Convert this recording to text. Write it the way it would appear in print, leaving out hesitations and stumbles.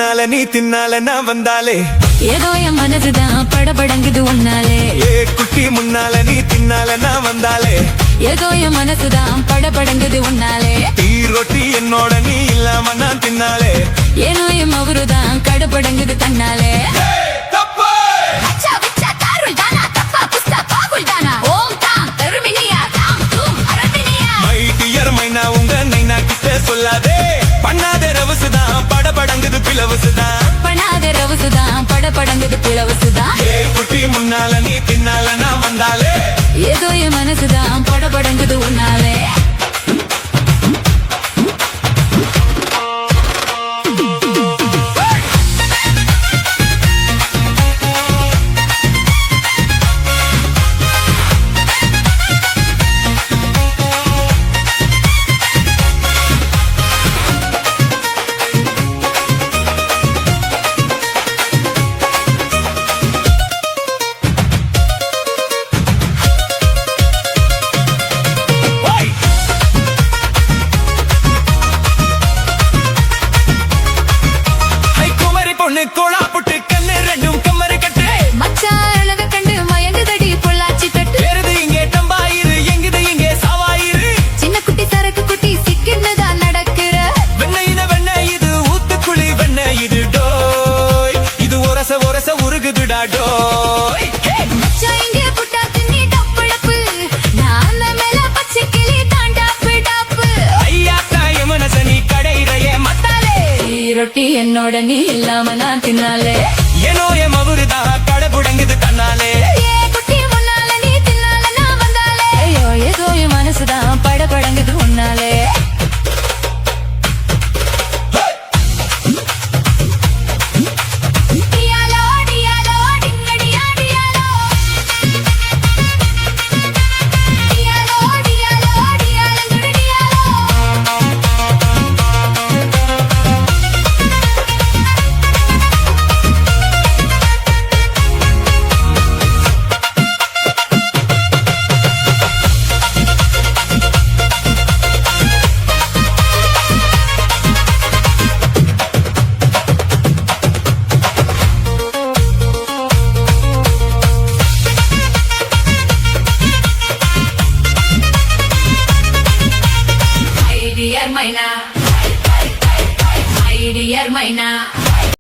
முன்னால நீ தின்னால நான் வந்தாலே ஏதோ என் மனசுதான் படபடங்குது உன்னாலே ஏ குட்டி முன்னால நீ தின்னால நான் வந்தாலே ஏதோ என் மனசுதான் படபடங்குது உன்னாலே டீ ரொட்டி என்னோட நீ இல்லாம நான் தின்னாலே ஏனோ என் மவருதான் கடபடங்குது தன்னாலே சொல்லாதே பண்ணாதே ரவுசுதான் படபடங்குது பிளவுசுதான் பண்ணாதே ரவுசுதான் படபடங்குது பிளவுசுதான் குட்டி முன்னால நீ பின்னால நான் வந்தாலே ஏதோ என் மனசுதான் படபடங்குது உன்னாலே கோலா புட்டு கண்ணு ரெண்டும் கம்மரு கட்டு மச்சான் அழக கண்டு மயங்குதடி பொள்ளாச்சி தட்டு வேறது இங்கே டம்பாயிரு எங்குது இங்கே சாவாயிரு சின்ன குட்டி சரக்கு குட்டி சிக்கினதான் நடக்கிற வெண்ணெய் இது ஊத்துக்குழி வெண்ணெய் இது டோய் இது ஒரச ஒரச உருகுதுடா டோய் மச்சான் இங்கே புட்டா தின்னி டப்படப்பு நான் மேல பச்சை கிளி தாண்டாப்பு டாப்பு ஐயா தாய மனச நீ கடையிறையே மத்தாலே ரொட்டி என்னோட நீ இல்லாம நான் தின்னாலே ஏனோ